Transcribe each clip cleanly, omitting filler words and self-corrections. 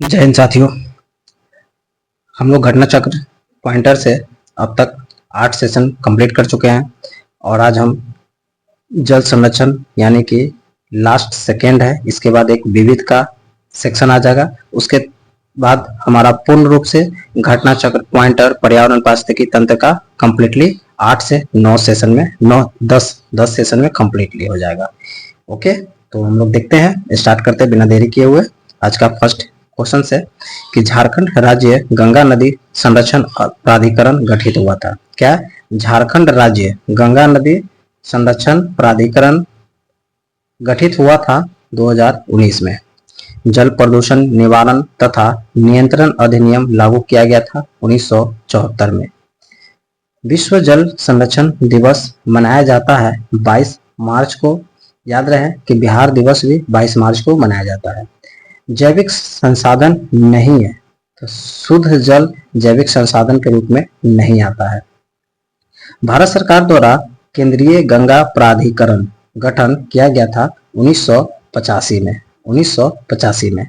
जय हिंद साथियों। हम लोग घटना चक्र पॉइंटर से अब तक 8 सेशन कंप्लीट कर चुके हैं और आज हम जल संरक्षण यानी कि लास्ट सेकेंड है। इसके बाद एक विविध का सेक्शन आ जाएगा। उसके बाद हमारा पूर्ण रूप से घटना चक्र पॉइंटर पर्यावरण पारिस्थितिकी तंत्र का कंप्लीटली 8 से 9 सेशन में 10 सेशन में कंप्लीटली हो जाएगा। ओके, तो हम लोग देखते हैं, स्टार्ट करते हैं बिना देरी किए हुए। आज का फर्स्ट क्वेश्चन से कि झारखंड राज्य गंगा नदी संरक्षण प्राधिकरण गठित हुआ था। क्या? झारखंड राज्य गंगा नदी संरक्षण प्राधिकरण गठित हुआ था 2019 में। जल प्रदूषण निवारण तथा नियंत्रण अधिनियम लागू किया गया था 1974 में। विश्व जल संरक्षण दिवस मनाया जाता है 22 मार्च को। याद रहे कि बिहार दिवस भी 22 मार्च को मनाया जाता है। जैविक संसाधन नहीं है तो शुद्ध जल जैविक संसाधन के रूप में नहीं आता है। भारत सरकार द्वारा केंद्रीय गंगा प्राधिकरण गठन किया गया था 1985 में।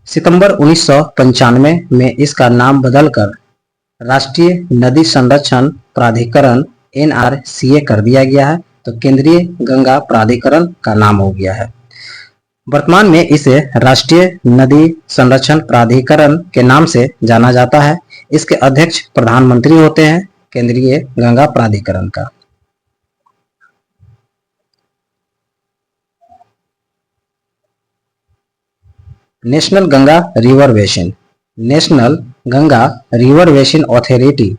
सितंबर 1995 में इसका नाम बदलकर राष्ट्रीय नदी संरक्षण प्राधिकरण NRCA कर दिया गया है, तो केंद्रीय गंगा प्राधिकरण का नाम हो गया है। वर्तमान में इसे राष्ट्रीय नदी संरक्षण प्राधिकरण के नाम से जाना जाता है। इसके अध्यक्ष प्रधानमंत्री होते हैं केंद्रीय गंगा प्राधिकरण का। National Ganga river basin authority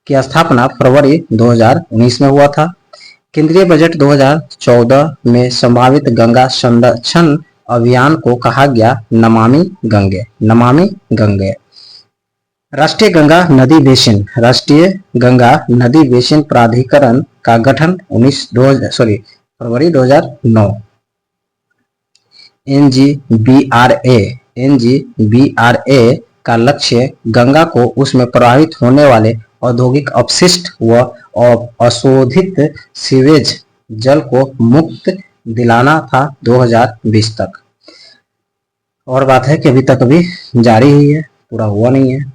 की स्थापना फरवरी 2019 में हुआ था। केंद्रीय बजट 2014 में संभावित गंगा संरक्षण अभियान को कहा गया नमामि गंगे। राष्ट्रीय गंगा नदी बेसिन प्राधिकरण का गठन फरवरी 2009। NGBRA का लक्ष्य गंगा को उसमें प्रवाहित होने वाले औद्योगिक अपशिष्ट व अशोधित सीवेज जल को मुक्त दिलाना था 2020 तक। और बात है कि अभी तक अभी जारी ही है, पूरा हुआ नहीं है।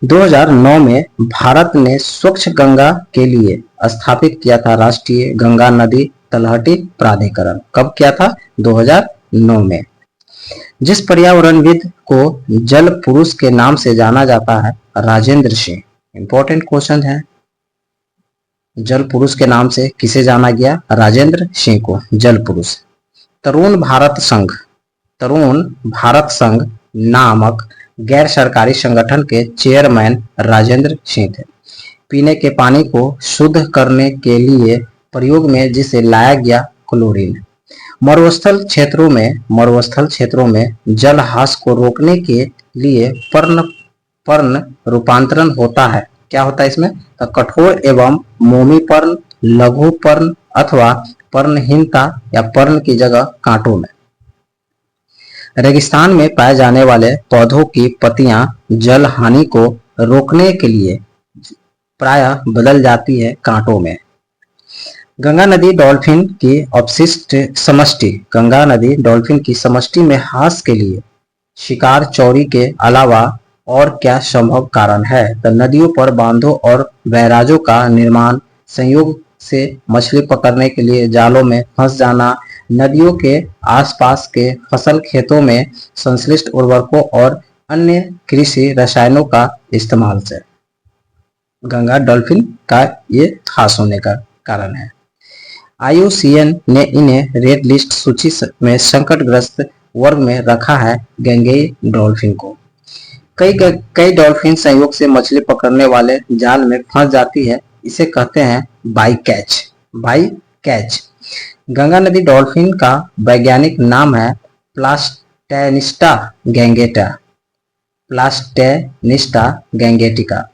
2009 में भारत ने स्वच्छ गंगा के लिए स्थापित किया था राष्ट्रीय गंगा नदी तलहटी प्राधिकरण। कब किया था? 2009 में। जिस पर्यावरणविद को जल पुरुष के नाम से जाना जाता है, राजेंद्र सिंह। इंपॉर्टेंट क्वेश्चन है। जल पुरुष के नाम से किसे जाना गया? राजेंद्र सिंह को जल पुरुष। तरुण भारत संघ नामक गैर सरकारी संगठन के चेयरमैन राजेंद्र सिंह थे। पीने के पानी को शुद्ध करने के लिए प्रयोग में जिसे लाया गया क्लोरीन। मरुस्थल क्षेत्रों में जल ह्रास को रोकने के लिए पर्ण रूपांतरण होता है। क्या होता है इसमें? तो कठोर एवं मोमी पर्ण, लघु पर्ण अथवा पर्णहीनता या पर्ण की जगह कांटों में। रेगिस्तान में पाए जाने वाले पौधों की पत्तियां जल हानि को रोकने के लिए प्रायः बदल जाती है कांटों में। गंगा नदी डॉल्फिन की समष्टि में ह्रास के लिए शिकार चोरी के अलावा और क्या संभव कारण है? तो नदियों पर बांधों और बैराजों का निर्माण, संयोग से मछली पकड़ने के लिए जालों में फंस जाना, नदियों के आसपास के फसल खेतों में संश्लिष्ट उर्वरकों और अन्य कृषि रसायनों का इस्तेमाल से गंगा डॉल्फिन का ये ह्रास होने का कारण है। IUCN ने इन्हें रेड लिस्ट सूची में संकटग्रस्त वर्ग में रखा है गंगेय डॉल्फिन को। कई डॉल्फिन संयोग से मछली पकड़ने वाले जाल में फंस जाती है, इसे कहते हैं बाई कैच। गंगा नदी डॉल्फिन का वैज्ञानिक नाम है प्लास्टेनिस्टा गैंगेटिका।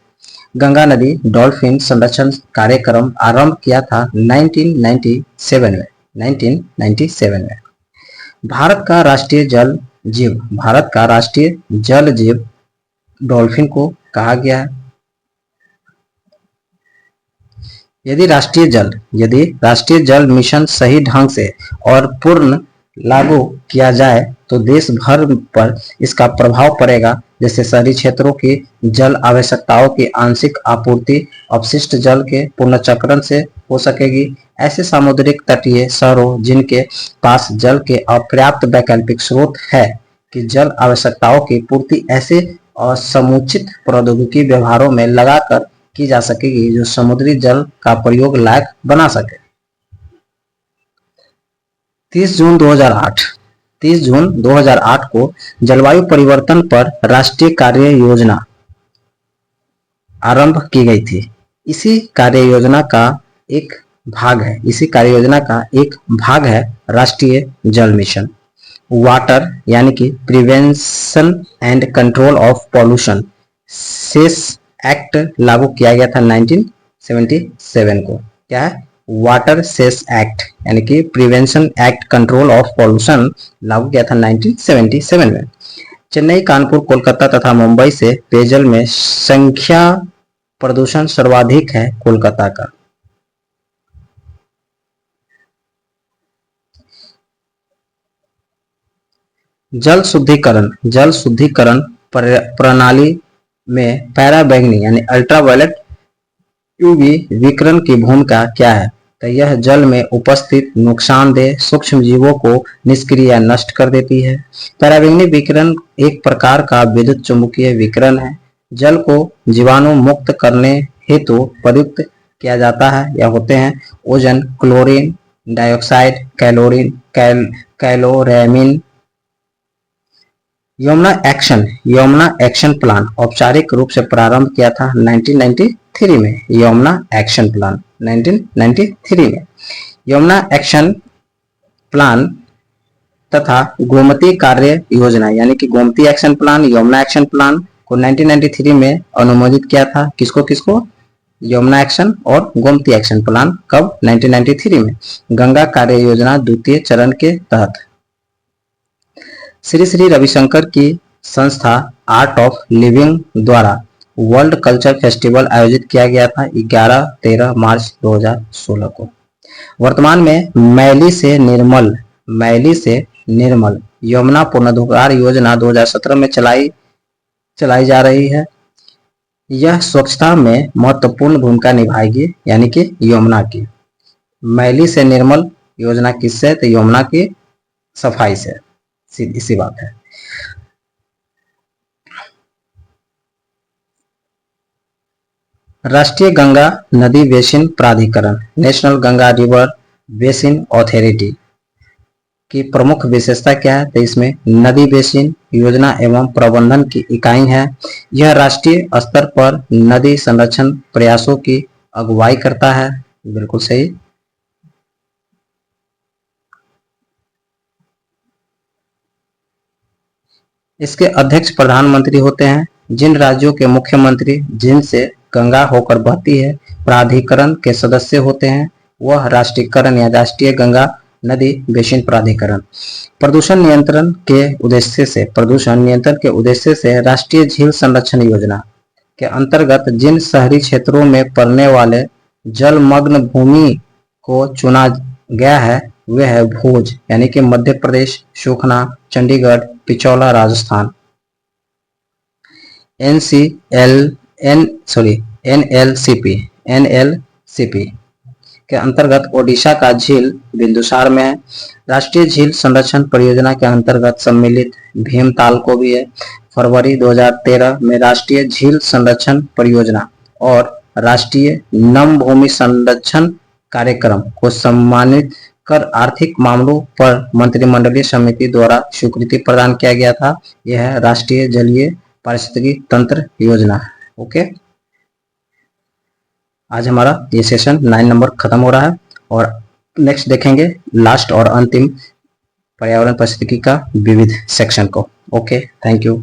गंगा नदी डॉल्फिन संरक्षण कार्यक्रम आरंभ किया था 1997 में। भारत का राष्ट्रीय जल जीव डॉल्फिन को कहा गया है। यदि राष्ट्रीय जल मिशन सही ढंग से और पूर्ण लागू किया जाए तो देश भर पर इसका प्रभाव पड़ेगा। जैसे शहरी क्षेत्रों की जल आवश्यकताओं की आंशिक आपूर्ति अपशिष्ट जल के पुनर्चक्रण से हो सकेगी। ऐसे सामुद्रिक तटीय शहरों जिनके पास जल के अपर्याप्त वैकल्पिक स्रोत है कि जल आवश्यकताओं की पूर्ति ऐसे समुचित प्रौद्योगिकी व्यवहारों में लगाकर की जा सकेगी जो समुद्री जल का प्रयोग लायक बना सके। 30 जून 2008 को जलवायु परिवर्तन पर राष्ट्रीय कार्य योजना आरंभ की गई थी। इसी कार्य योजना का एक भाग है राष्ट्रीय जल मिशन। वाटर यानी कि prevention and control of pollution cess act लागू किया गया था 1977 को। क्या है? वाटर सेस एक्ट यानी कि prevention act control of pollution लागू किया था 1977 में। चेन्नई, कानपुर, कोलकाता तथा मुंबई से पेयजल में संख्या प्रदूषण सर्वाधिक है कोलकाता का। जल शुद्धिकरण प्रणाली में पैराबैंगनी यानी अल्ट्रावायलेट यूवी विकिरण की भूमिका क्या है? तो यह जल में उपस्थित नुकसानदेह सूक्ष्म जीवों को निष्क्रिय या नष्ट कर देती है। पैराबैंगनी विकिरण एक प्रकार का विद्युत चुंबकीय विकिरण है। जल को जीवाणु मुक्त करने हेतु प्रयुक्त किया जाता है या होते हैं ozone, chlorine dioxide, chloramine. Yamuna action plan औपचारिक रूप से प्रारंभ किया था 1993 में। यमुना एक्शन प्लान 1993 में। यमुना एक्शन प्लान तथा गोमती कार्य योजना यानी कि Gomti action plan, Yamuna action plan को 1993 में अनुमोदित किया था। किसको? यमुना एक्शन और गोमती एक्शन प्लान। कब? 1993 में। गंगा कार्य योजना द्वितीय चरण के तहत श्री श्री रविशंकर की संस्था आर्ट ऑफ लिविंग द्वारा वर्ल्ड कल्चर फेस्टिवल आयोजित किया गया था 11-13 मार्च 2016 को। वर्तमान में मैली से निर्मल यमुना पुनरुद्धार योजना 2017 में चलाई जा रही है। यह स्वच्छता में महत्वपूर्ण भूमिका निभाएगी यानी कि यमुना की। मैली से निर्मल योजना किससे? तो यमुना की सफाई से, इसी बात है। राष्ट्रीय गंगा नदी बेसिन प्राधिकरण national Ganga river basin authority की प्रमुख विशेषता क्या है? तो इसमें नदी बेसिन योजना एवं प्रबंधन की इकाई है। यह राष्ट्रीय स्तर पर नदी संरक्षण प्रयासों की अगुवाई करता है। बिल्कुल सही। इसके अध्यक्ष प्रधानमंत्री होते हैं। जिन राज्यों के मुख्यमंत्री जिनसे गंगा होकर बहती है प्राधिकरण के सदस्य होते हैं वह राष्ट्रीयकरण या राष्ट्रीय गंगा नदी बेसिन प्राधिकरण। प्रदूषण नियंत्रण के उद्देश्य से राष्ट्रीय झील संरक्षण योजना के अंतर्गत जिन शहरी क्षेत्रों में पड़ने वाले जलमग्न भूमि को चुना गया है वे है भोज यानी कि मध्य प्रदेश, सुखना चंडीगढ़, पिचौला राजस्थान। एनएलसीपी के अंतर्गत ओडिशा का झील बिंदुसार में है। राष्ट्रीय झील संरक्षण परियोजना के अंतर्गत सम्मिलित भीमताल को भी है। फरवरी 2013 में राष्ट्रीय झील संरक्षण परियोजना और राष्ट्रीय नम भूमि संरक्षण कार्यक्रम को सम्मानित कर आर्थिक मामलों पर मंत्रिमंडलीय समिति द्वारा स्वीकृति प्रदान किया गया था। यह राष्ट्रीय जलीय पारिस्थितिकी तंत्र योजना है। ओके, आज हमारा ये सेशन 9 नंबर खत्म हो रहा है और नेक्स्ट देखेंगे लास्ट और अंतिम पर्यावरण पारिस्थितिकी का विविध सेक्शन को। Okay, thank you.